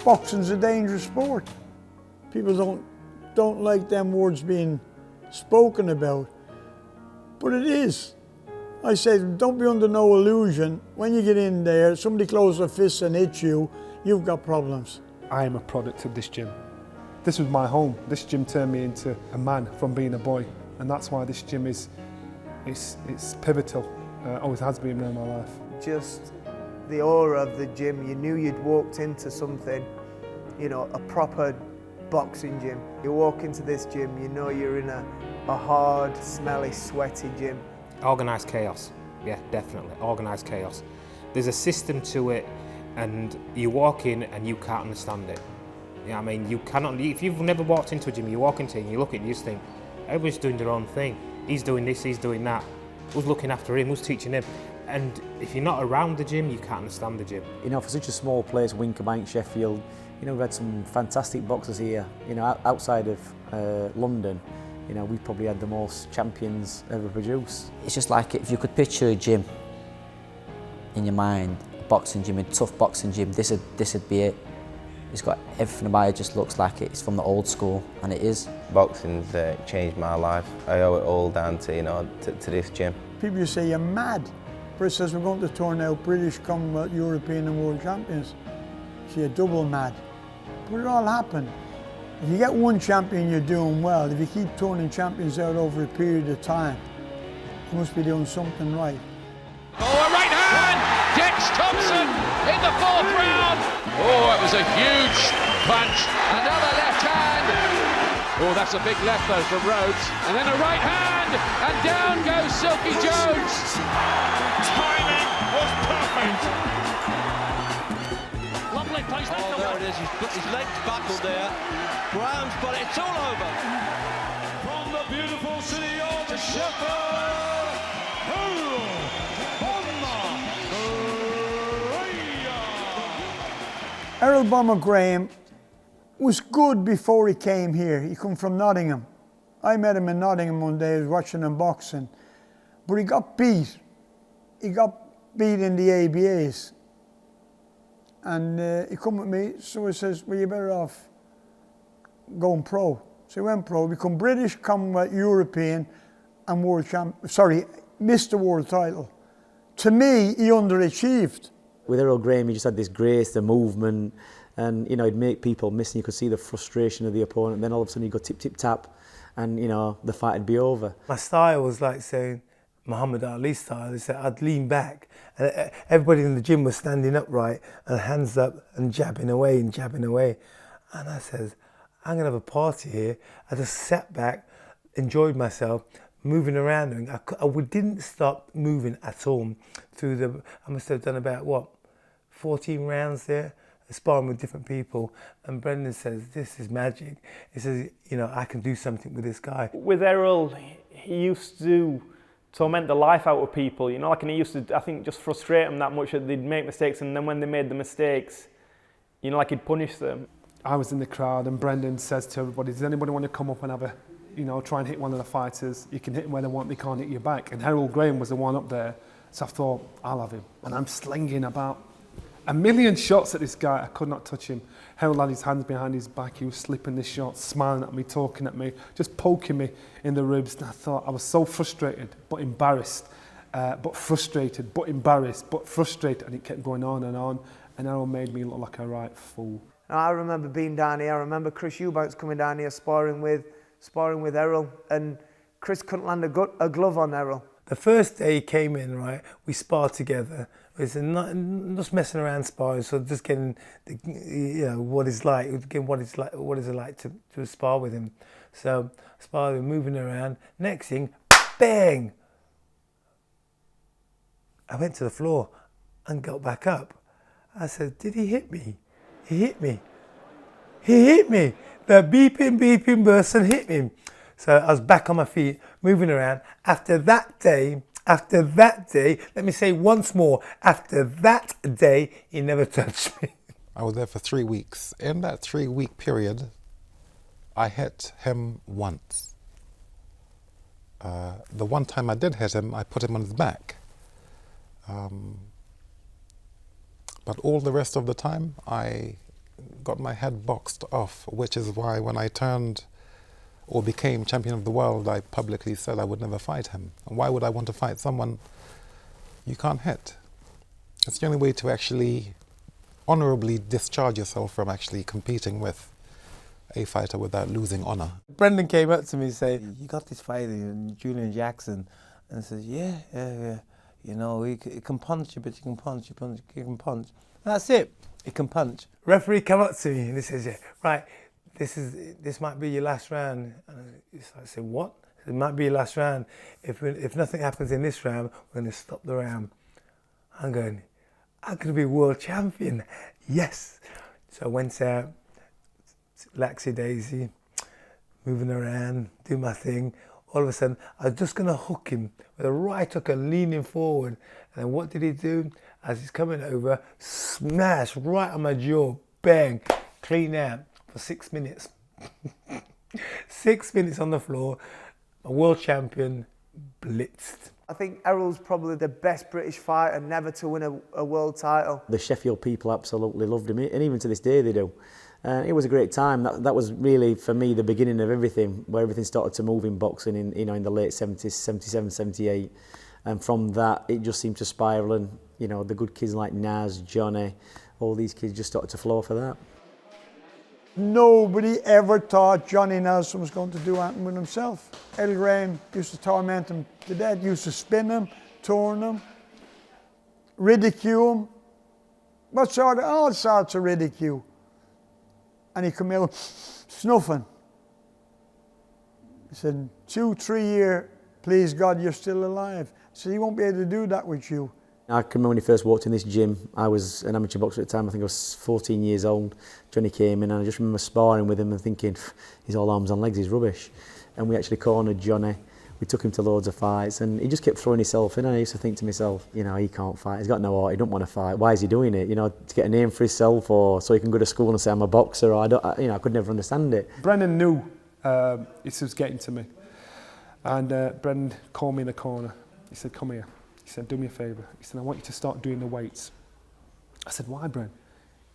boxing's a dangerous sport. People don't like them words being spoken about, but it is. I say, don't be under no illusion. When you get in there, somebody closes their fists and hits you, you've got problems. I am a product of this gym. This was my home. This gym turned me into a man from being a boy, and that's why this gym is pivotal. Always has been in my life. Just the aura of the gym. You knew you'd walked into something, you know, a proper boxing gym. You walk into this gym, you know you're in a hard, smelly, sweaty gym. Organised chaos, yeah, definitely, organised chaos. There's a system to it, and you walk in and you can't understand it. You know what I mean? You cannot, if you've never walked into a gym, you walk into it and you look at it and you just think, everybody's doing their own thing. He's doing this, he's doing that. Who's looking after him, who's teaching him? And if you're not around the gym, you can't understand the gym. You know, for such a small place, Winkerbank, Sheffield, you know, we've had some fantastic boxers here. You know, outside of London, you know, we've probably had the most champions ever produced. It's just like if you could picture a gym in your mind, a boxing gym, a tough boxing gym, this would be it. It's got everything about it, just looks like it's from the old school, and it is. Boxing's changed my life. I owe it all down to, you know, to this gym. People just say you're mad. Chris says we're going to turn out British, Commonwealth, European and World Champions. So you're double mad. But it all happened. If you get one champion, you're doing well. If you keep turning champions out over a period of time, you must be doing something right. Oh, a right hand! Dex Thompson in the fourth round. Oh, it was a huge punch. Another left hand. Oh, that's a big left though from Rhodes. And then a right hand, and down goes Silky Jones. Timing was perfect. Lovely place. Oh, there it is. He's put his legs buckled there. Brown's got it. It's all over. From the beautiful city of Sheffield, Errol Bomber Graham was good before he came here. He come from Nottingham. I met him in Nottingham one day, I was watching him boxing. But he got beat. He got beat in the ABAs. And he come with me, so he says, well, you're better off going pro. So he went pro, become British, Commonwealth, European, and World Champ. Sorry, missed the world title. To me, he underachieved. With Errol Graham, he just had this grace, the movement, and you know, he'd make people miss, and you could see the frustration of the opponent. And then all of a sudden, he'd go tip, tip, tap, and you know, the fight would be over. My style was like saying Muhammad Ali style. Is that I'd lean back, and everybody in the gym was standing upright and hands up and jabbing away and jabbing away. And I says, I'm gonna have a party here. I just sat back, enjoyed myself, moving around, and I didn't stop moving at all through the. I must have done about 14 rounds there, sparring with different people. And Brendan says, "This is magic." He says, "You know, I can do something with this guy." With Errol, he used to torment the life out of people. You know, like, and he used to, I think, just frustrate them that much that they'd make mistakes, and then when they made the mistakes, you know, like, he'd punish them. I was in the crowd, and Brendan says to everybody, "Does anybody want to come up and have a, you know, try and hit one of the fighters? You can hit them where they want, they can't hit you back." And Errol Graham was the one up there, so I thought, I'll have him. And I'm slinging about a million shots at this guy. I could not touch him. Errol had his hands behind his back. He was slipping the shots, smiling at me, talking at me, just poking me in the ribs. And I thought, I was so frustrated, but embarrassed, but frustrated, but embarrassed, but frustrated. And it kept going on. And Errol made me look like a right fool. I remember being down here. I remember Chris Eubanks coming down here sparring with Errol, and Chris couldn't land a glove on Errol. The first day he came in, right, we sparred together. We said, not just messing around sparring, so just getting, you know, what it's like, what is it like to spar with him. So sparring, moving around. Next thing, bang! I went to the floor and got back up. I said, did he hit me? He hit me. He hit me. The beeping person hit me. So I was back on my feet, moving around. After that day, let me say once more, after that day, he never touched me. I was there for 3 weeks. In that 3-week period, I hit him once. The one time I did hit him, I put him on his back. But all the rest of the time, I got my head boxed off, which is why when I turned or became champion of the world, I publicly said I would never fight him. And why would I want to fight someone you can't hit? It's the only way to actually honourably discharge yourself from actually competing with a fighter without losing honour. Brendan came up to me and said, "You got this fighter, Julian Jackson," and I said, "Yeah, you know, he can punch you, but you can punch, you can punch." And that's it. He can punch. Referee come up to me and he says, "Yeah, right. This might be your last round." And I said, "What?" It might be your last round. If nothing happens in this round, we're going to stop the round. I'm going to be world champion. Yes. So I went out, laxy daisy, moving around, do my thing. All of a sudden, I was just going to hook him with a right hook and leaning forward. And then what did he do? As he's coming over, smash right on my jaw, bang, clean out for 6 minutes. 6 minutes on the floor, a world champion, blitzed. I think Errol's probably the best British fighter never to win a world title. The Sheffield people absolutely loved him, and even to this day they do. It was a great time. That was really, for me, the beginning of everything, where everything started to move in boxing in the late 70s, 77, 78. And from that, it just seemed to spiral, and the good kids like Naz, Johnny, all these kids just started to flow for that. Nobody ever thought Johnny Nelson was going to do anything with himself. Eddie Graham used to torment him to death, used to spin him, turn him, ridicule him. All sorts of ridicule. And he come out snuffing. He said, 2-3 years, please God, you're still alive. I said, he won't be able to do that with you. I can remember when he first walked in this gym. I was an amateur boxer at the time. I think I was 14 years old. Johnny came in and I just remember sparring with him and thinking, he's all arms and legs, he's rubbish. And we actually cornered Johnny. We took him to loads of fights and he just kept throwing himself in. And I used to think to myself, he can't fight. He's got no heart. He don't want to fight. Why is he doing it? To get a name for himself, or so he can go to school and say I'm a boxer. Or I could never understand it. Brendan knew this was getting to me. And Brendan called me in the corner. He said, "Come here." He said, "Do me a favour." He said, "I want you to start doing the weights." I said, "Why, Bren?"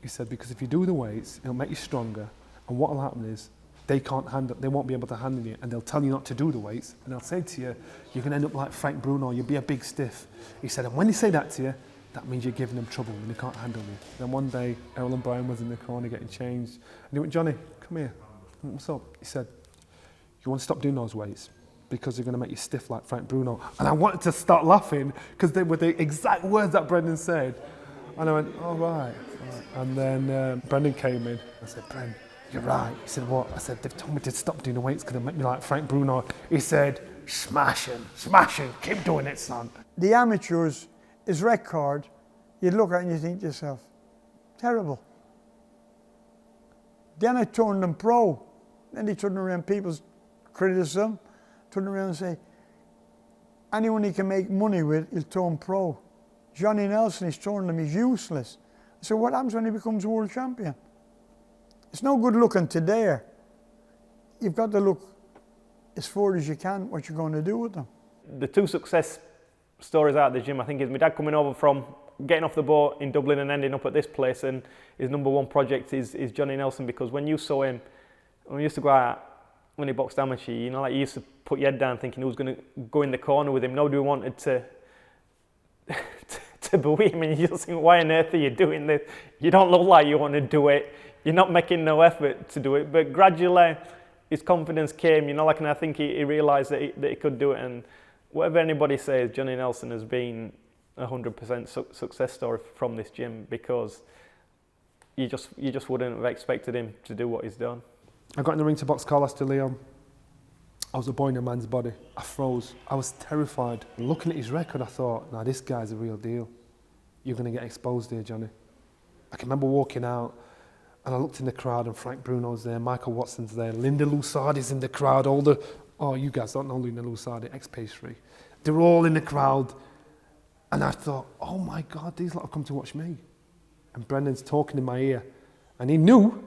He said, "Because if you do the weights, it'll make you stronger. And what'll happen is they won't be able to handle you, and they'll tell you not to do the weights, and they'll say to you, you're going to end up like Frank Bruno, you'll be a big stiff." He said, "And when they say that to you, that means you're giving them trouble and they can't handle you." Then one day, Errol and Brian was in the corner getting changed, and he went, "Johnny, come here." "What's up?" He said, "You want to stop doing those weights? Because they're going to make you stiff like Frank Bruno." And I wanted to start laughing because they were the exact words that Brendan said. And I went, "All right." And then Brendan came in. I said, "Bren, you're right." He said, "What?" I said, "They've told me to stop doing the weights because they make me like Frank Bruno." He said, smash him, keep doing it, son." The amateurs, his record, you'd look at it and you think to yourself, terrible. Then I turned him pro. Then he turned around people's criticism. Turn around and say, anyone he can make money with, he'll turn pro. Johnny Nelson, he's turned him, he's useless. So what happens when he becomes world champion? It's no good looking today. You've got to look as far as you can what you're going to do with them. The two success stories out of the gym, I think, is my dad coming over from getting off the boat in Dublin and ending up at this place, and his number one project is Johnny Nelson, because when you saw him, when we used to go out, when he boxed amateur, you used to put your head down thinking who was going to go in the corner with him. Nobody wanted to beat him, and you just think, why on earth are you doing this? You don't look like you want to do it. You're not making no effort to do it. But gradually, his confidence came, and I think he realised that he could do it. And whatever anybody says, Johnny Nelson has been 100% success story from this gym, because you just wouldn't have expected him to do what he's done. I got in the ring to box Carlos de Leon. I was a boy in a man's body. I froze. I was terrified. Looking at his record, I thought, "Nah, this guy's a real deal. You're going to get exposed here, Johnny." I can remember walking out, and I looked in the crowd, and Frank Bruno's there, Michael Watson's there, Linda Lusardi's in the crowd, you guys don't know Linda Lusardi, ex-pastry. They were all in the crowd, and I thought, oh my God, these lot have come to watch me. And Brendan's talking in my ear, and he knew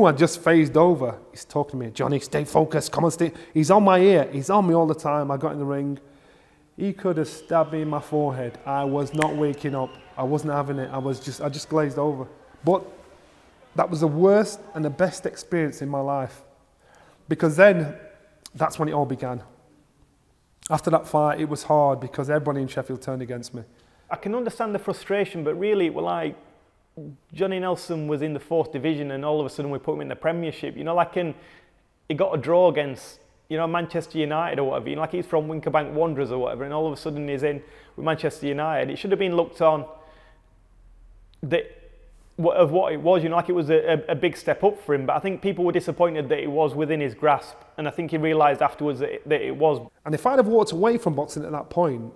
I'd just phased over. He's talking to me, "Johnny, stay focused, come on, stay." He's on my ear, he's on me all the time. I got in the ring. He could have stabbed me in my forehead. I was not waking up. I wasn't having it. I just glazed over. But That was the worst and the best experience in my life. Because then, that's when it all began. After that fight, it was hard because everybody in Sheffield turned against me. I can understand the frustration, but really, it was like Johnny Nelson was in the 4th division and all of a sudden we put him in the Premiership. You know, like he got a draw against, you know, Manchester United or whatever. You know, like he's from Winkerbank Wanderers or whatever, and all of a sudden he's in with Manchester United. It should have been looked on of what it was, you know, like it was a big step up for him. But I think people were disappointed that it was within his grasp, and I think he realised afterwards that it was. And if I'd have walked away from boxing at that point,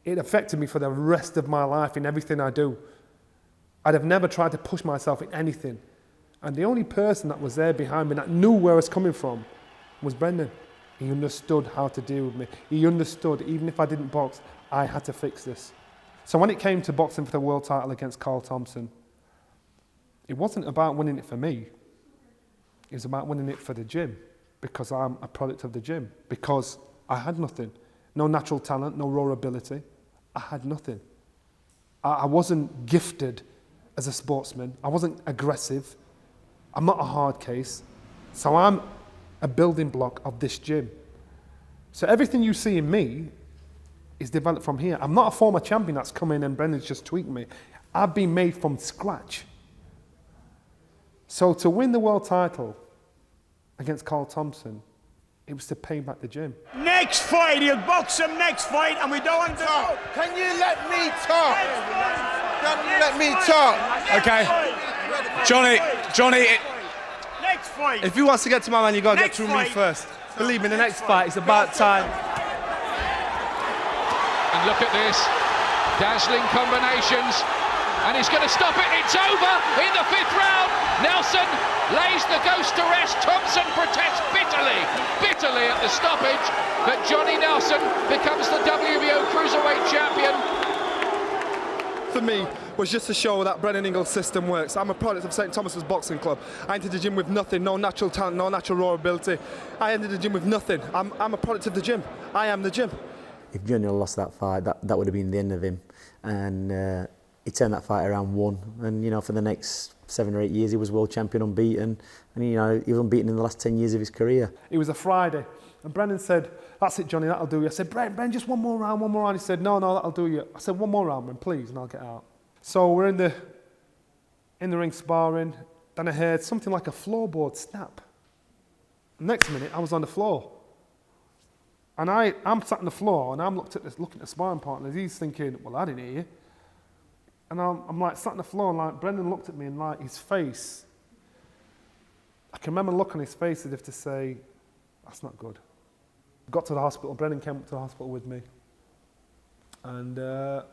it affected me for the rest of my life in everything I do. I'd have never tried to push myself in anything. And the only person that was there behind me that knew where I was coming from was Brendan. He understood how to deal with me. He understood, even if I didn't box, I had to fix this. So when it came to boxing for the world title against Carl Thompson, it wasn't about winning it for me. It was about winning it for the gym, because I'm a product of the gym, because I had nothing. No natural talent, no raw ability. I had nothing. I wasn't gifted as a sportsman. I wasn't aggressive. I'm not a hard case. So I'm a building block of this gym. So everything you see in me is developed from here. I'm not a former champion that's come in and Brendan's just tweaked me. I've been made from scratch. So to win the world title against Carl Thompson, it was to pay back the gym. Next fight, he'll box him next fight, and we don't want to talk. Can you let me talk? Can you let me talk? Okay. Johnny, Next fight. if you want to get to my man, you got to get through me first. Believe me, the next fight is about time. And look at this, dazzling combinations, and he's going to stop it. It's over in the 5th round. Nelson lays the ghost to rest. Thompson protests bitterly at the stoppage, but Johnny Nelson becomes the WBO Cruiserweight champion. For me, was just to show that Brendan Ingle's system works. I'm a product of St Thomas's Boxing Club. I entered the gym with nothing, no natural talent, no natural raw ability. I entered the gym with nothing. I'm a product of the gym. I am the gym. If Johnny had lost that fight, that would have been the end of him. And he turned that fight around, won. And, you know, for the next 7 or 8 years, he was world champion unbeaten. And, you know, he was unbeaten in the last 10 years of his career. It was a Friday. And Brendan said, "That's it, Johnny, that'll do you." I said, Brendan, just one more round. He said, no, that'll do you. I said, "One more round, man, please, and I'll get out." So we're in the ring sparring. Then I heard something like a floorboard snap. Next minute, I was on the floor. And I'm sat on the floor, and I'm looking at the sparring partners. He's thinking, "Well, I didn't hear you." And I'm like sat on the floor, and like Brendan looked at me, and like his face, I can remember the look on his face as if to say, "That's not good." Got to the hospital. Brendan came up to the hospital with me, and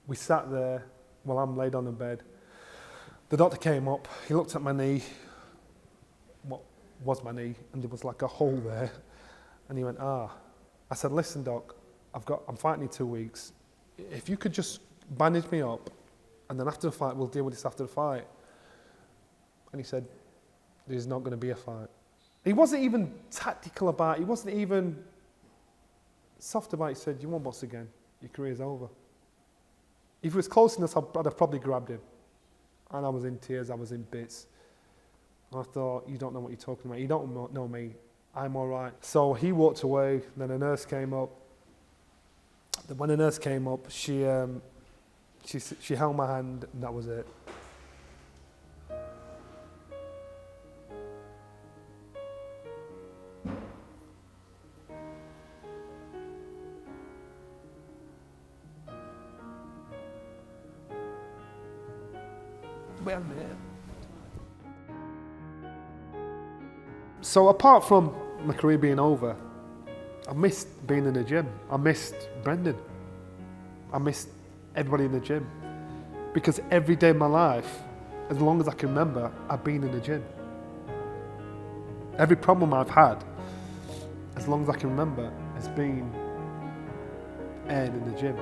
we sat there while I'm laid on the bed. The doctor came up. He looked at my knee, what was my knee, and there was like a hole there. And he went, "Ah." I said, "Listen, doc, I'm fighting in 2 weeks. If you could just bandage me up, and then after the fight, we'll deal with this after the fight." And he said, "There's not going to be a fight." He wasn't even tactical about it. He wasn't even soft about it. He said, "You won't box again. Your career's over." If he was close enough, I'd have probably grabbed him. And I was in tears, I was in bits. And I thought, "You don't know what you're talking about. You don't know me. I'm all right." So he walked away, then a nurse came up. When the nurse came up, she held my hand, and that was it. Wait a minute. So apart from my career being over, I missed being in the gym. I missed Brendan. I missed everybody in the gym. Because every day of my life, as long as I can remember, I've been in the gym. Every problem I've had, as long as I can remember, has been aired in the gym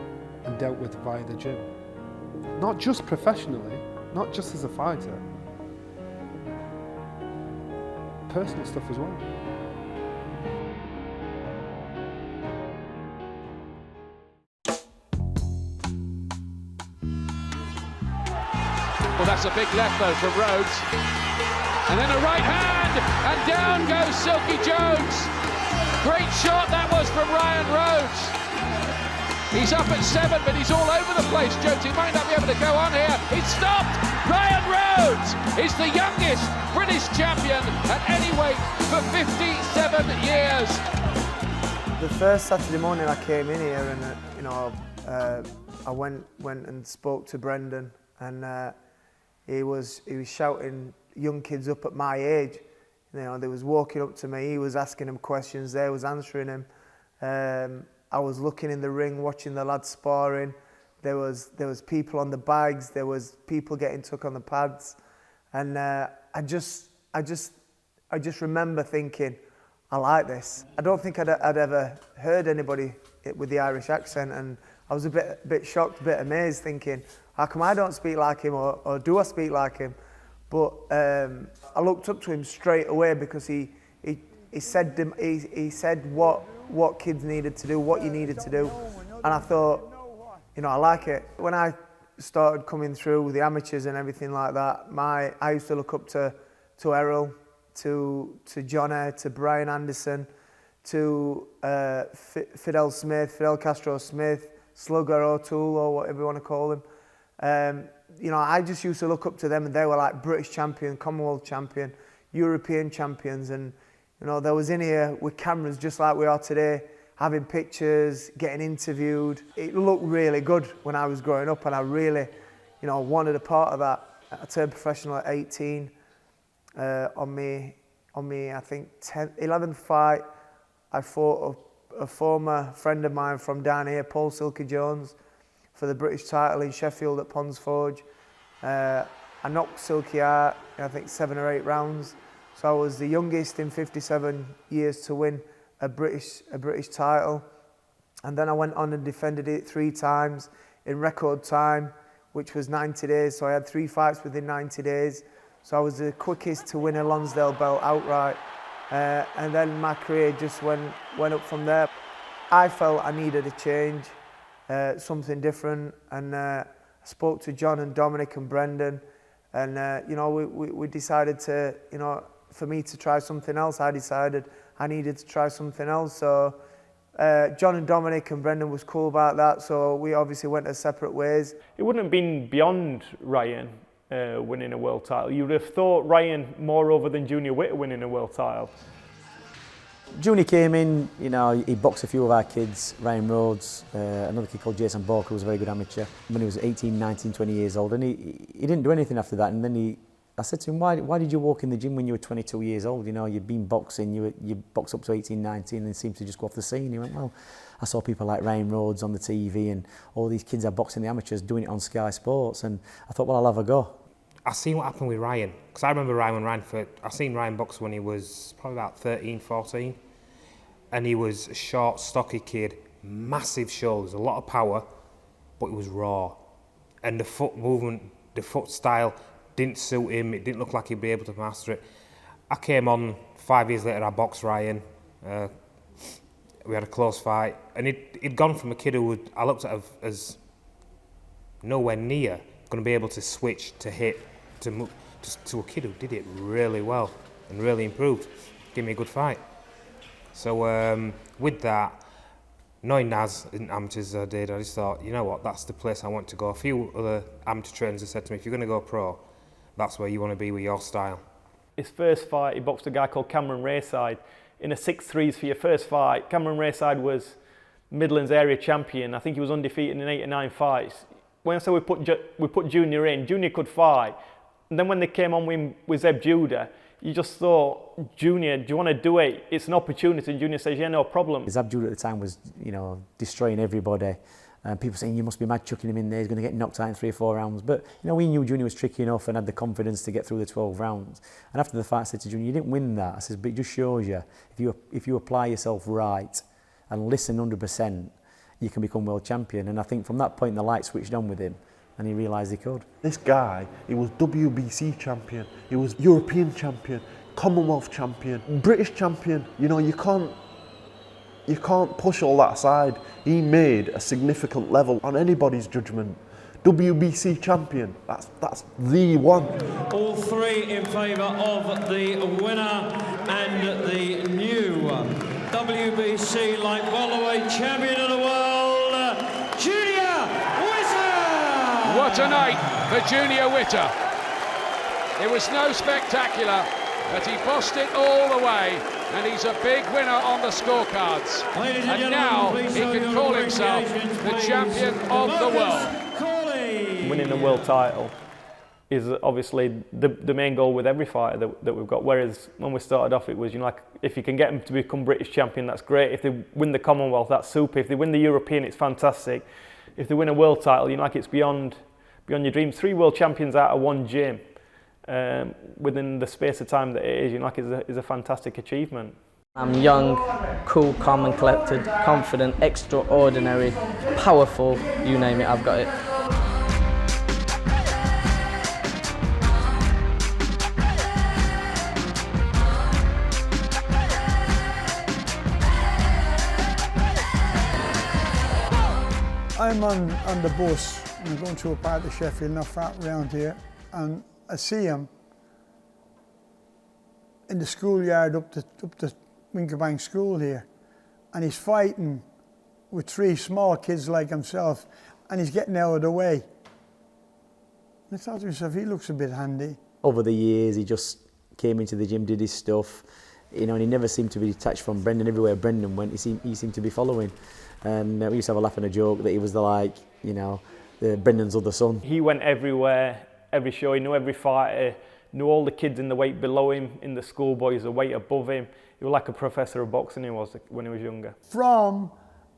and dealt with via the gym. Not just professionally, not just as a fighter, personal stuff as well. Well, that's a big left though from Rhodes. And then a right hand, and down goes Silky Jones. Great shot that was from Ryan Rhodes. He's up at 7, but he's all over the place, Jones. He might not be able to go on here. He's stopped. Ryan Rhodes is the youngest British champion at any weight for 57 years. The first Saturday morning I came in here, and I went and spoke to Brendan, and he was shouting young kids up at my age. They was walking up to me. He was asking them questions. They was answering him. I was looking in the ring, watching the lads sparring. There was people on the bags. There was people getting took on the pads, and I just remember thinking, I like this. I don't think I'd ever heard anybody with the Irish accent, and I was a bit shocked, a bit amazed, thinking, how come I don't speak like him, or do I speak like him? But I looked up to him straight away, because he said what kids needed to do, what you needed to do, and I thought, I like it. When I started coming through with the amateurs and everything like that, I used to look up to Errol, to Johnny, to Brian Anderson, to Fidel Castro Smith, Slugger O'Toole, or whatever you want to call him. I just used to look up to them, and they were like British champion, Commonwealth champion, European champions, and they was in here with cameras just like we are today, having pictures, getting interviewed. It looked really good when I was growing up, and I really, wanted a part of that. I turned professional at 18. On me, I think 11th fight, I fought a former friend of mine from down here, Paul Silky Jones, for the British title in Sheffield at Ponds Forge. I knocked Silky out, I think 7 or 8 rounds. So I was the youngest in 57 years to win a British title. And then I went on and defended it 3 times in record time, which was 90 days. So I had 3 fights within 90 days. So I was the quickest to win a Lonsdale belt outright. And then my career just went up from there. I felt I needed a change, something different. And I spoke to John and Dominic and Brendan. And, we decided to, for me to try something else. I decided I needed to try something else. So John and Dominic and Brendan was cool about that. So we obviously went our separate ways. It wouldn't have been beyond Ryan winning a world title. You would have thought Ryan more over than Junior Witter winning a world title. Junior came in, he boxed a few of our kids, Ryan Rhodes, another kid called Jason Barker, who was a very good amateur, when he was 18, 19, 20 years old, and he didn't do anything after that. And then I said to him, why did you walk in the gym when you were 22 years old? You'd been boxing, you boxed up to 18, 19, and seemed to just go off the scene. He went, well, I saw people like Ryan Rhodes on the TV, and all these kids are boxing the amateurs, doing it on Sky Sports, and I thought, well, I'll have a go. I seen what happened with Ryan, because I remember I seen Ryan box when he was probably about 13, 14, and he was a short, stocky kid, massive shoulders, a lot of power, but he was raw, and the foot movement, the foot style didn't suit him. It didn't look like he'd be able to master it. I came on 5 years later. I boxed Ryan. We had a close fight, and he'd gone from a kid who I looked at as nowhere near going to be able to switch to hit to a kid who did it really well and really improved. Gave me a good fight. So with that, knowing Naz in amateurs I did, I just thought, you know what, that's the place I want to go. A few other amateur trainers have said to me, if you're going to go pro, that's where you want to be with your style. His first fight, he boxed a guy called Cameron Rayside in a 6-3s for your first fight. Cameron Rayside was Midlands area champion. I think he was undefeated in 8 or 9 fights. When I say we put Junior in, Junior could fight. And then when they came on with Zeb Judah, you just thought, Junior, do you want to do it? It's an opportunity. And Junior says, yeah, no problem. Zeb Judah at the time was, destroying everybody. People saying, you must be mad chucking him in there, he's going to get knocked out in 3 or 4 rounds. But, we knew Junior was tricky enough and had the confidence to get through the 12 rounds. And after the fight, I said to Junior, you didn't win that. I said, but it just shows you, if you apply yourself right and listen 100%, you can become world champion. And I think from that point, the light switched on with him, and he realised he could. This guy, he was WBC champion, he was European champion, Commonwealth champion, British champion. You can't push all that aside. He made a significant level on anybody's judgment. WBC champion. That's the one. All three in favour of the winner and the new WBC light welterweight champion of the world, Junior Witter! What a night for Junior Witter. It was no spectacular, but he bossed it all the way, and he's a big winner on the scorecards. And now he can call himself the champion of the world. Winning a world title is obviously the main goal with every fighter that we've got. Whereas when we started off, it was, you know, like, if you can get them to become British champion, that's great. If they win the Commonwealth, that's super. If they win the European, it's fantastic. If they win a world title, you know, like, it's beyond your dreams. 3 world champions out of 1 gym within the space of time that it is, you know, like, is a fantastic achievement. I'm young, cool, calm and collected, confident, extraordinary, powerful, you name it, I've got it. I'm on the bus, and I'm going to a part of Sheffield, not far around here, and I see him in the schoolyard up the Winkerbank School here, and he's fighting with 3 small kids like himself, and he's getting out of the way. I thought to myself, he looks a bit handy. Over the years, he just came into the gym, did his stuff, you know, and he never seemed to be detached from Brendan. Everywhere Brendan went, he seemed to be following. And we used to have a laugh and a joke that he was the Brendan's other son. He went everywhere, every show, he knew every fighter, knew all the kids in the weight below him, in the schoolboys, the weight above him. He was like a professor of boxing he was when he was younger. From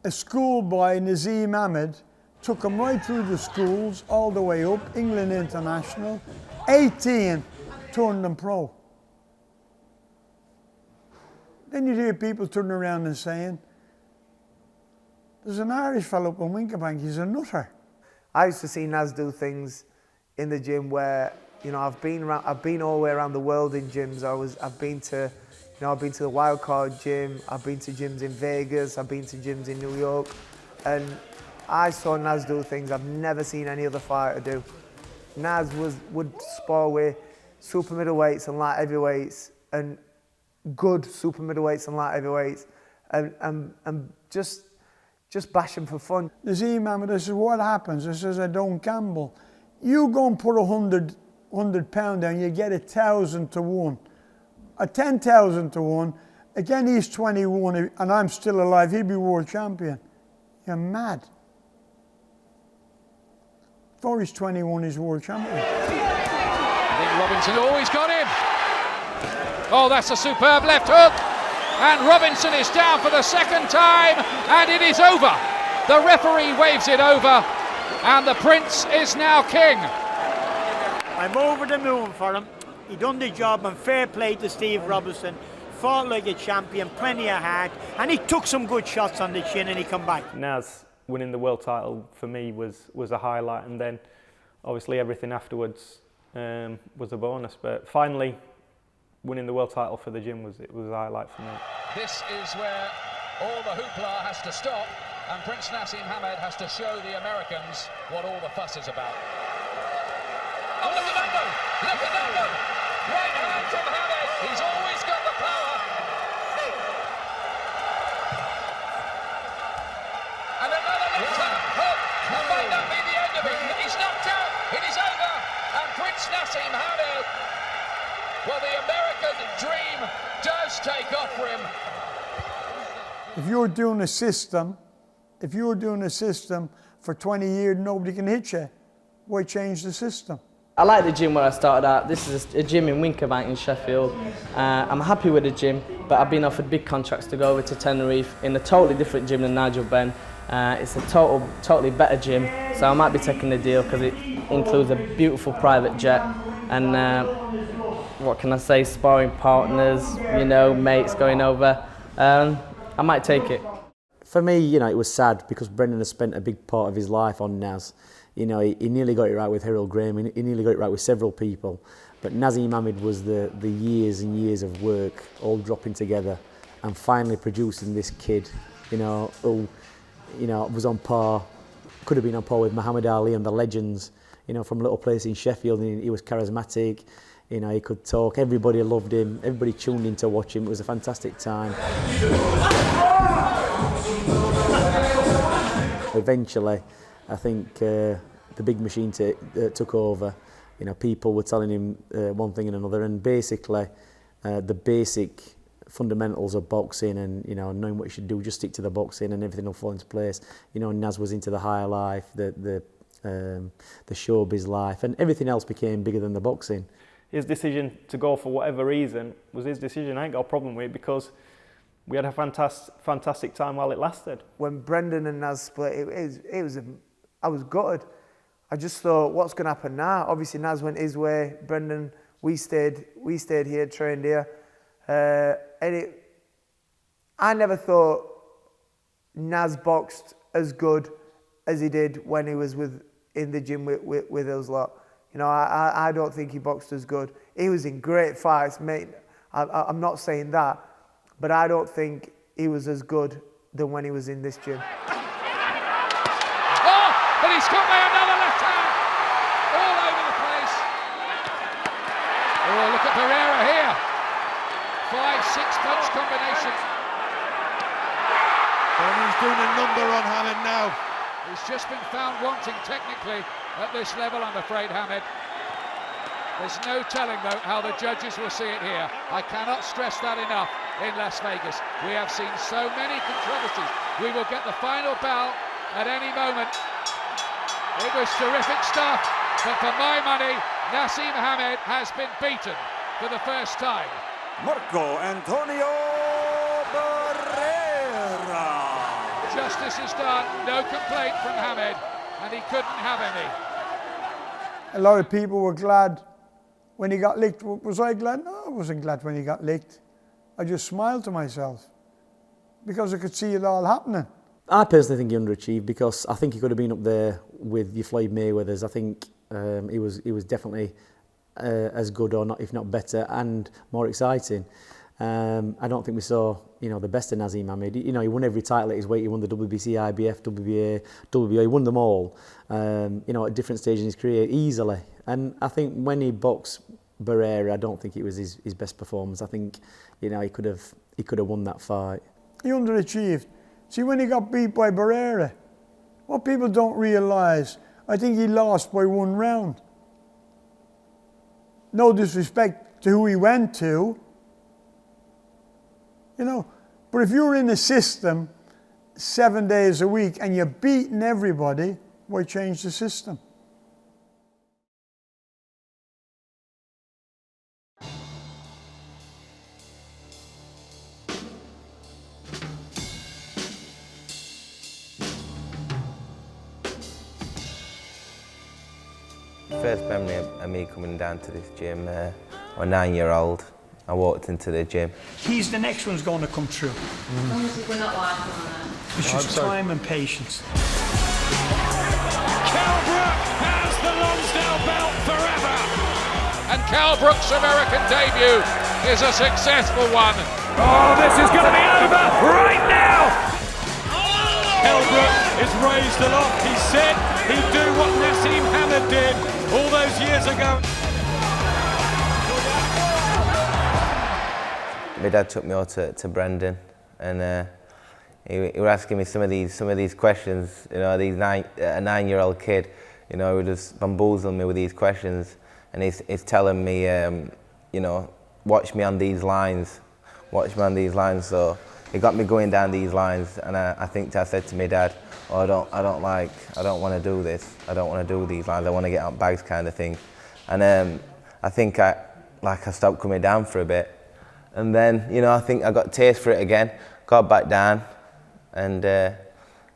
a schoolboy, Naseem Hamed, took him right through the schools, all the way up, England International, 18, turned him pro. Then you'd hear people turning around and saying, there's an Irish fellow up in Winkerbank, he's a nutter. I used to see Naz do things in the gym where, you know, I've been all the way around the world in gyms. I've been to the Wildcard gym, I've been to gyms in Vegas, I've been to gyms in New York, and I saw Naz do things I've never seen any other fighter do. Naz would spar with super middleweights and light heavyweights, and good super middleweights and light heavyweights, and just bash him for fun. Naseem Hamed, I said, what happens? I says, I don't gamble. You go and put 100 pound down, you get 1,000 to 1. A 10,000 to 1. Again, he's 21 and I'm still alive, he'd be world champion. You're mad. Before he's 21, he's world champion. I think Robinson, he's got him. Oh, that's a superb left hook. And Robinson is down for the 2nd time, and it is over. The referee waves it over, and the Prince is now king. I'm over the moon for him. He done the job, and fair play to Steve Robinson. Fought like a champion, plenty of heart, and he took some good shots on the chin and he come back. Naz winning the world title for me was a highlight, and then obviously everything afterwards was a bonus. But finally, winning the world title for the gym was a highlight for me. This is where all the hoopla has to stop, and Prince Naseem Hamed has to show the Americans what all the fuss is about. Oh, look at that though! Look at that though! Right hand from Hamed. He's always got the power. And another left hand hook. That might not be the end of it. He's knocked out. It is over. And Prince Naseem Hamed, well, the American dream does take off for him. If you're doing a system for 20 years, nobody can hit you. Why change the system? I like the gym where I started out. This is a gym in Winkerbank in Sheffield. I'm happy with the gym, but I've been offered big contracts to go over to Tenerife in a totally different gym than Nigel Benn. It's a totally better gym, so I might be taking the deal because it includes a beautiful private jet and what can I say, sparring partners, you know, mates going over. I might take it. For me, you know, it was sad because Brendan has spent a big part of his life on Naz. You know, he nearly got it right with Harold Graham, he nearly got it right with several people. But Naseem Hamed was the years and years of work all dropping together and finally producing this kid, you know, who, you know, was on par could have been on par with Muhammad Ali and the legends, you know, from a little place in Sheffield. And he was charismatic, you know, he could talk, everybody loved him, everybody tuned in to watch him. It was a fantastic time. Eventually, I think the big machine took over. You know, people were telling him one thing and another, and basically the basic fundamentals of boxing and, you know, knowing what you should do, just stick to the boxing and everything will fall into place. You know, Naz was into the high life, the showbiz life, and everything else became bigger than the boxing. His decision to go for whatever reason was his decision. I ain't got a problem with it because we had a fantastic time while it lasted. When Brendan and Naz split, I was gutted. I just thought, what's going to happen now? Obviously, Naz went his way. Brendan, we stayed here, trained here, I never thought Naz boxed as good as he did when he was in the gym with us lot. You know, I don't think he boxed as good. He was in great fights, mate. I'm not saying that, but I don't think he was as good than when he was in this gym. Oh, but he's got by another left hand, all over the place. Oh, look at Pereira here. 5-6 punch combination. And he's doing a number on Hamed now. He's just been found wanting technically at this level, I'm afraid, Hamed. There's no telling, though, how the judges will see it here. I cannot stress that enough in Las Vegas. We have seen so many controversies. We will get the final bell at any moment. It was terrific stuff, but for my money, Naseem Hamed has been beaten for the first time. Marco Antonio Barrera. Justice is done, no complaint from Hamed, and he couldn't have any. A lot of people were glad when he got licked. Was I glad? No, I wasn't glad when he got licked. I just smiled to myself because I could see it all happening. I personally think he underachieved because I think he could have been up there with your Floyd Mayweathers. I think he was definitely as good, or not, if not better, and more exciting. I don't think we saw, you know, the best of Naseem Hamed. You know, he won every title at his weight. He won the WBC, IBF, WBA, WBO. He won them all. You know, at different stages in his career, easily. And I think when he boxed Barrera, I don't think it was his best performance. I think, you know, he could have won that fight. He underachieved. See, when he got beat by Barrera, what people don't realise, I think he lost by 1 round. No disrespect to who he went to, you know, but if you're in a system 7 days a week and you're beating everybody, why change the system? First memory of me coming down to this gym, I'm a 9-year-old. I walked into the gym. The next one's going to come true. As long as we're not laughing on that. It's just time and patience. Kell Brook has the Lonsdale belt forever. And Kell Brook's American debut is a successful one. Oh, this is going to be over right now! Kell Brook is raised aloft. He said he'd do what Naseem Hamed did all those years ago. My dad took me out to Brendan, and he was asking me some of these questions. You know, a 9-year-old kid, you know, he was just bamboozling me with these questions, and he's telling me, you know, watch me on these lines, watch me on these lines. So he got me going down these lines, and I said to my dad, oh, I don't want to do this. I don't want to do these lines. I want to get out bags, kind of thing. And I think I stopped coming down for a bit. And then, you know, I think I got a taste for it again, got back down, and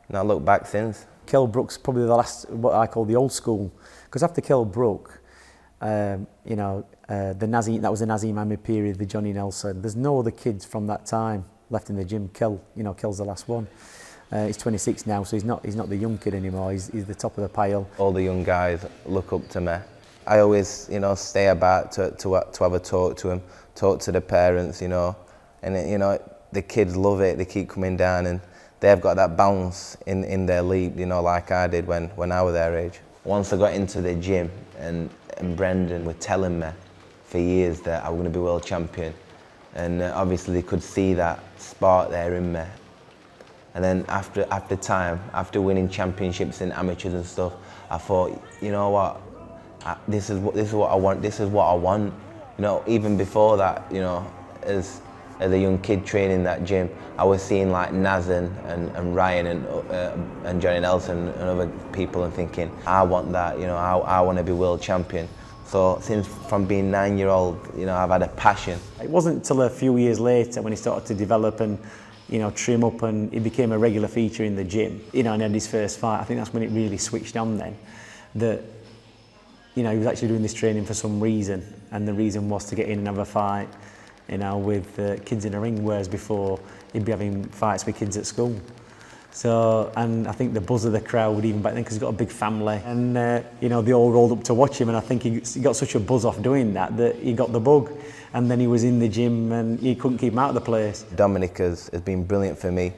not looked back since. Kell Brook's probably the last, what I call the old school, because after Kell Brook, you know, that was the Naseem Hamed period, the Johnny Nelson. There's no other kids from that time left in the gym. Kell's the last one. He's 26 now, so he's not the young kid anymore. He's the top of the pile. All the young guys look up to me. I always, you know, stay about to have a talk to him, talk to the parents, you know, and you know, the kids love it. They keep coming down and they've got that bounce in their leap, you know, like I did when I was their age. Once I got into the gym and Brendan were telling me for years that I was going to be world champion, and obviously they could see that spark there in me. And then after time, after winning championships in amateurs and stuff, I thought, you know what, this is what I want. This is what I want. You know, even before that, you know, as a young kid training that gym, I was seeing like Naz and Ryan and Johnny Nelson and other people and thinking, I want that. You know, I want to be world champion. So since from being 9-year-old, you know, I've had a passion. It wasn't until a few years later when he started to develop and, you know, trim up, and he became a regular feature in the gym, you know, and had his first fight. I think that's when it really switched on then, that, you know, he was actually doing this training for some reason, and the reason was to get in and have a fight, you know, with kids in a ring, whereas before he'd be having fights with kids at school. So, and I think the buzz of the crowd even back then, because he's got a big family, and you know, they all rolled up to watch him, and I think he got such a buzz off doing that he got the bug, and then he was in the gym and he couldn't keep him out of the place. Dominic has been brilliant for me.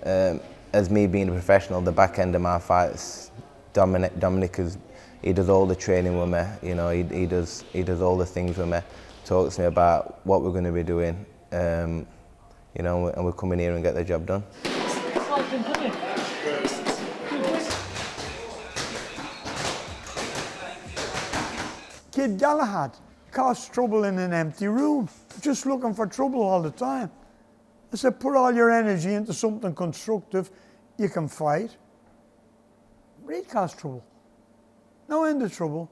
As me being a professional, the back end of my fights, Dominic he does all the training with me, you know, he does all the things with me, talks to me about what we're going to be doing, you know, and we're coming here and get the job done. Kid Galahad caused trouble in an empty room, just looking for trouble all the time. I said, put all your energy into something constructive, you can fight. But he caused trouble. No end of trouble.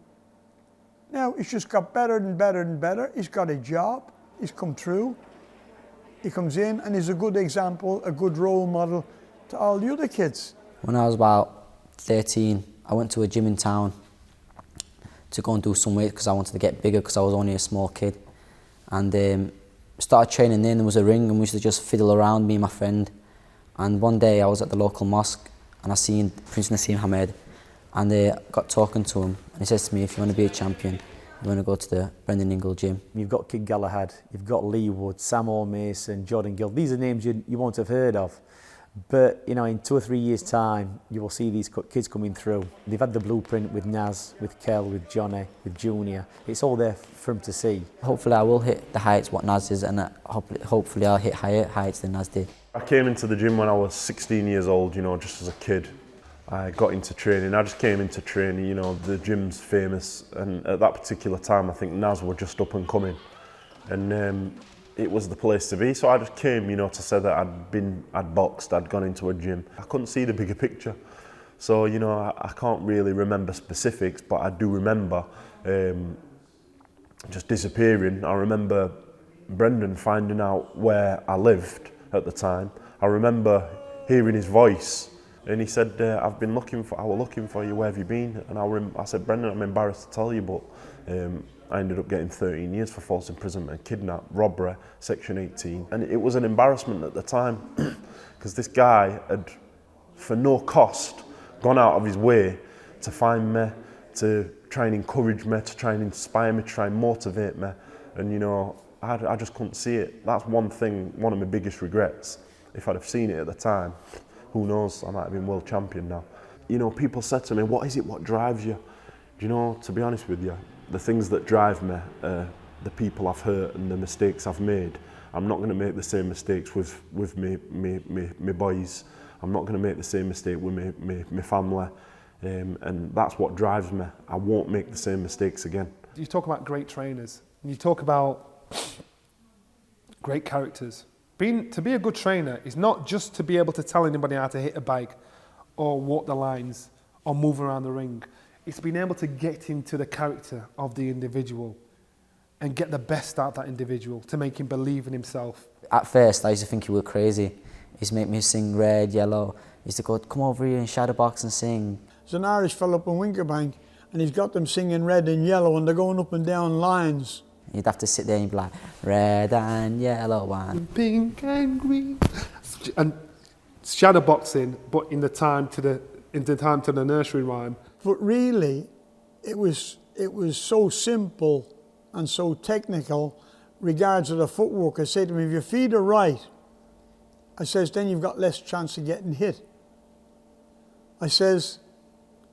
Now, he's just got better and better and better. He's got a job, he's come through. He comes in and he's a good example, a good role model to all the other kids. When I was about 13, I went to a gym in town to go and do some weight because I wanted to get bigger because I was only a small kid. And started training there, and there was a ring, and we used to just fiddle around, me and my friend. And one day I was at the local mosque and I seen Prince Naseem Hamed, and got talking to him, and he says to me, if you want to be a champion, you want to go to the Brendan Ingle gym. You've got Kid Galahad, you've got Lee Wood, Sam O'Mason, Jordan Gill. These are names you won't have heard of. But, you know, in 2 or 3 years' time, you will see these kids coming through. They've had the blueprint with Naz, with Kell, with Johnny, with Junior. It's all there for them to see. Hopefully I will hit the heights what Naz is, and hopefully I'll hit higher heights than Naz did. I came into the gym when I was 16 years old, you know, just as a kid. I got into training. I just came into training, you know, the gym's famous, and at that particular time I think Naz were just up and coming, and it was the place to be. So I just came, you know, to say that I'd boxed, I'd gone into a gym. I couldn't see the bigger picture. So, you know, I can't really remember specifics, but I do remember just disappearing. I remember Brendan finding out where I lived at the time. I remember hearing his voice, and he said, I was looking for you, where have you been? And I said, Brendan, I'm embarrassed to tell you, but I ended up getting 13 years for false imprisonment, kidnap, robbery, section 18. And it was an embarrassment at the time, because this guy had, for no cost, gone out of his way to find me, to try and encourage me, to try and inspire me, to try and motivate me. And, you know, I just couldn't see it. That's one thing, one of my biggest regrets. If I'd have seen it at the time, who knows, I might have been world champion now. You know, people said to me, what is it, what drives you? Do you know, to be honest with you, the things that drive me, the people I've hurt and the mistakes I've made. I'm not going to make the same mistakes with me boys. I'm not going to make the same mistake with my family. And that's what drives me. I won't make the same mistakes again. You talk about great trainers, and you talk about great characters. To be a good trainer is not just to be able to tell anybody how to hit a bike or walk the lines or move around the ring. It's being able to get into the character of the individual and get the best out of that individual to make him believe in himself. At first, I used to think he was crazy. He used to make me sing red, yellow. He used to go, come over here and shadow box and sing. There's an Irish fella up in Winkerbank, and he's got them singing red and yellow, and they're going up and down lines. You'd have to sit there and be like, red and yellow and pink and green. And shadow boxing, but in the time to the nursery rhyme. But really, it was so simple and so technical regards to the footwork. I said to him, if your feet are right, I says, then you've got less chance of getting hit. I says,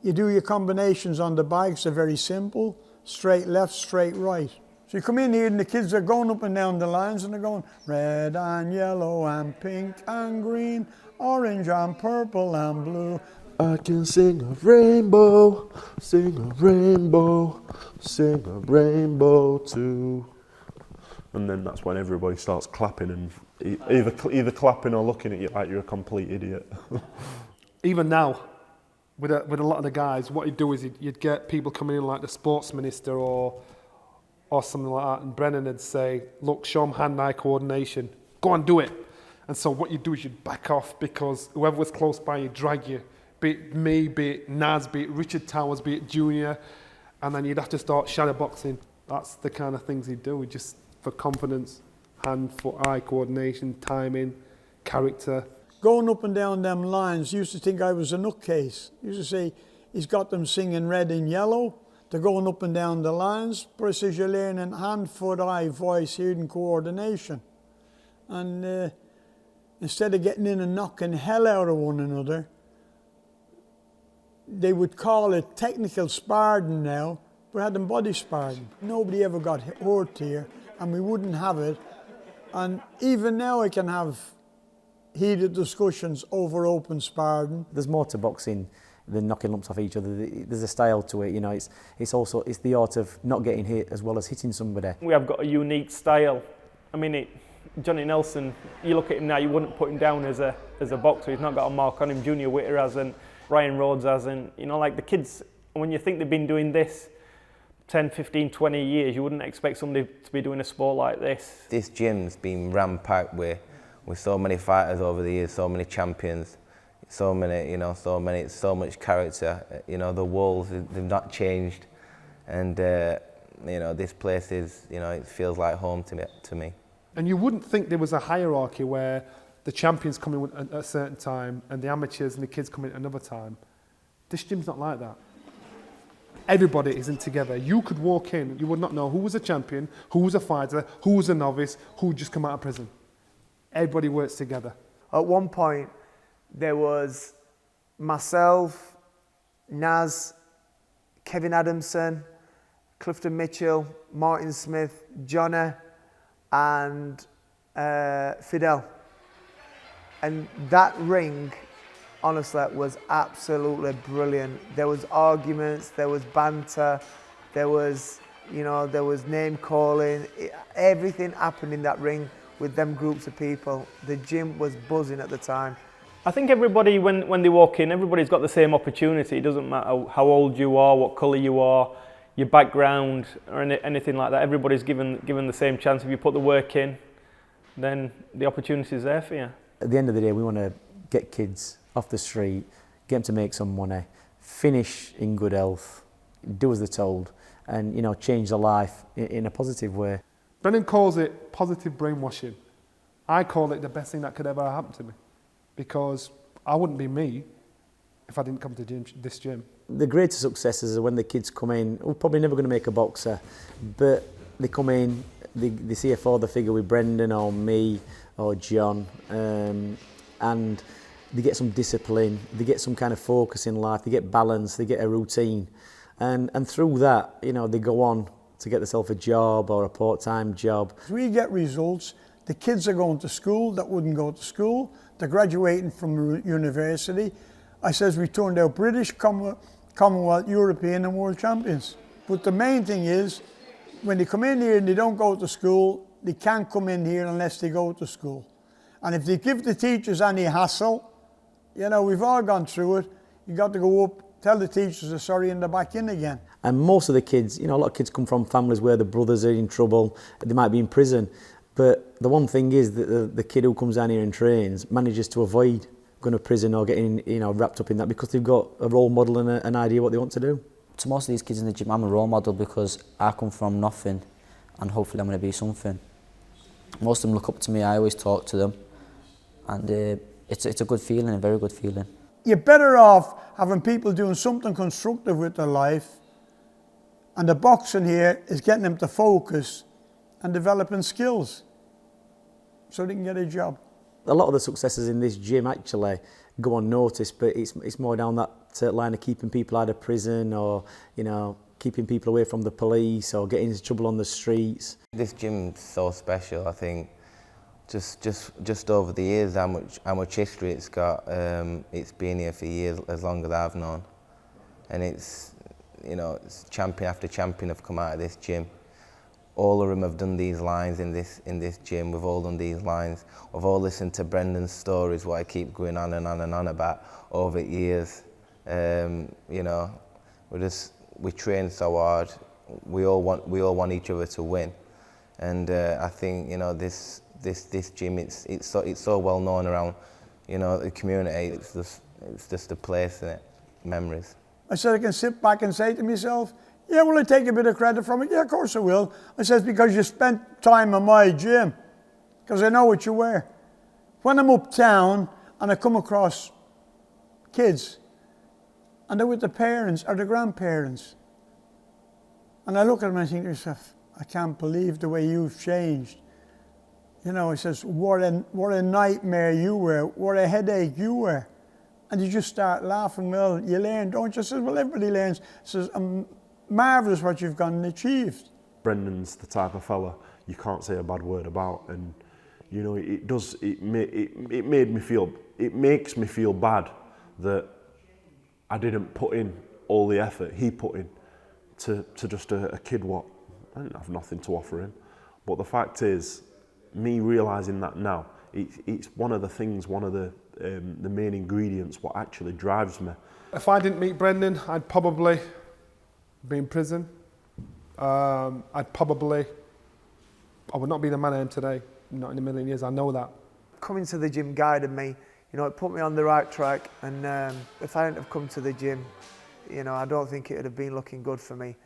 you do your combinations on the bikes, they're very simple, straight left, straight right. So you come in here and the kids are going up and down the lines and they're going red and yellow and pink and green, orange and purple and blue. I can sing a rainbow, sing a rainbow, sing a rainbow too. And then that's when everybody starts clapping and either clapping or looking at you like you're a complete idiot. Even now, with a lot of the guys, what you'd do is you'd get people coming in like the sports minister or something like that, and Brennan would say, look, show them hand-eye coordination, go and do it. And so what you'd do is you'd back off because whoever was close by, you'd drag you. Be it me, be it Naz, be it Richard Towers, be it Junior, and then you'd have to start shadow boxing. That's the kind of things he'd do, just for confidence, hand, foot, eye coordination, timing, character. Going up and down them lines, used to think I was a nutcase. Used to say, he's got them singing red and yellow. They're going up and down the lines. But I says, you're learning hand, foot, eye, voice, hearing, coordination. And instead of getting in and knocking hell out of one another, they would call it technical sparring now. We had them body sparring. Nobody ever got hurt here, and we wouldn't have it. And even now I can have heated discussions over open sparring. There's more to boxing than knocking lumps off each other. There's a style to it, you know. It's also the art of not getting hit as well as hitting somebody. We have got a unique style. I mean, Johnny Nelson, you look at him now, you wouldn't put him down as a boxer. He's not got a mark on him. Junior Witter hasn't, Ryan Rhodes hasn't. You know, like the kids, when you think they've been doing this 10, 15, 20 years, you wouldn't expect somebody to be doing a sport like this. This gym's been ram-packed with so many fighters over the years, so many champions, so much character. You know, the walls, they've not changed. And, you know, this place is, you know, it feels like home to me. And you wouldn't think there was a hierarchy where the champions come in at a certain time and the amateurs and the kids come in at another time. This gym's not like that. Everybody is in together. You could walk in, you would not know who was a champion, who was a fighter, who was a novice, who had just come out of prison. Everybody works together. At one point, there was myself, Naz, Kevin Adamson, Clifton Mitchell, Martin Smith, Johnny, and Fidel. And that ring, honestly, was absolutely brilliant. There was arguments, there was banter, there was name calling. Everything happened in that ring with them groups of people. The gym was buzzing at the time. I think everybody, when they walk in, everybody's got the same opportunity. It doesn't matter how old you are, what colour you are, your background, or anything like that. Everybody's given the same chance. If you put the work in, then the opportunity is there for you. At the end of the day, we want to get kids off the street, get them to make some money, finish in good health, do as they're told, and, you know, change their life in a positive way. Brennan calls it positive brainwashing. I call it the best thing that could ever happen to me, because I wouldn't be me if I didn't come to this gym. The greatest successes are when the kids come in, we're probably never going to make a boxer, but they come in, they see a father figure with Brendan or me or John, and they get some discipline, they get some kind of focus in life, they get balance, they get a routine, and through that, you know, they go on to get themselves a job or a part-time job. We get results. The kids are going to school that wouldn't go to school. They're graduating from university. I says we turned out British, Commonwealth, European and World Champions. But the main thing is, when they come in here and they don't go to school, they can't come in here unless they go to school. And if they give the teachers any hassle, you know, we've all gone through it. You got to go up, tell the teachers they're sorry, and they're back in again. And most of the kids, you know, a lot of kids come from families where the brothers are in trouble, they might be in prison. But the one thing is that the kid who comes down here and trains manages to avoid going to prison or getting, you know, wrapped up in that, because they've got a role model and an idea what they want to do. To most of these kids in the gym, I'm a role model because I come from nothing and hopefully I'm going to be something. Most of them look up to me, I always talk to them, and it's a good feeling, a very good feeling. You're better off having people doing something constructive with their life, and the boxing here is getting them to focus and developing skills so they can get a job. A lot of the successes in this gym actually go unnoticed, but it's more down that line of keeping people out of prison, or keeping people away from the police, or getting into trouble on the streets. This gym's so special. I think just over the years, how much history it's got. It's been here for years, as long as I've known, and it's champion after champion have come out of this gym. All of them have done these lines in this gym. We've all done these lines. We've all listened to Brendan's stories, what I keep going on and on and on about over years. We train so hard. We all want each other to win, and I think this gym it's so well known around the community. It's just a place, isn't it? Memories. I said I can sit back and say to myself, yeah, will I take a bit of credit from it? Yeah, of course I will. I says, because you spent time in my gym, because I know what you wear. When I'm uptown and I come across kids, and they're with the parents or the grandparents, and I look at them and I think to myself, I can't believe the way you've changed. I says, what a nightmare you were, what a headache you were. And you just start laughing. Well, you learn, don't you? I says, well, everybody learns. I says, marvellous what you've gone and achieved. Brendan's the type of fella you can't say a bad word about, and it makes me feel bad that I didn't put in all the effort he put in to just a kid what I didn't have nothing to offer him. But the fact is, me realising that now, it's one of the things, one of the main ingredients what actually drives me. If I didn't meet Brendan, I'd probably be in prison. I would not be the man I am today, not in a million years, I know that. Coming to the gym guided me, it put me on the right track, and if I hadn't have come to the gym, I don't think it would have been looking good for me.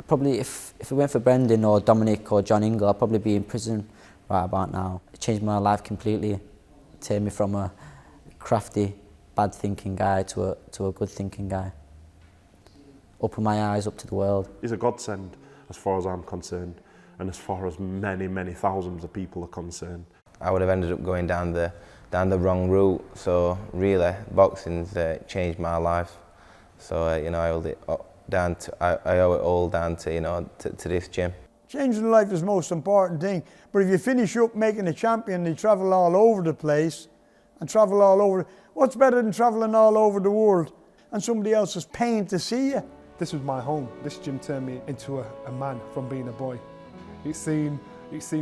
Probably if it went for Brendan or Dominic or John Ingle, I'd probably be in prison right about now. It changed my life completely. It turned me from a crafty, bad thinking guy to a good thinking guy. Opened my eyes up to the world. He's a godsend as far as I'm concerned, and as far as many, many thousands of people are concerned. I would have ended up going down the wrong route, so really boxing's changed my life. So I owe it all down to this gym. Changing life is the most important thing, but if you finish up making a champion, you travel all over the place and travel all over. What's better than traveling all over the world and somebody else is paying to see you? This was my home. This gym turned me into a man from being a boy. It's seen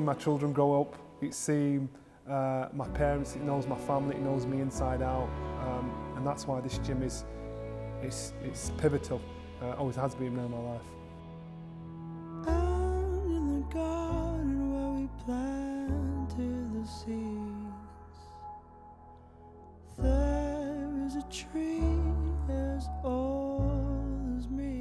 my children grow up. It's seen my parents. It knows my family. It knows me inside out, and that's why this gym is pivotal. Always has been in my life. Out in the garden where we planted the seeds, there is a tree as old as me.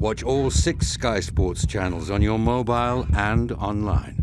Watch all 6 Sky Sports channels on your mobile and online.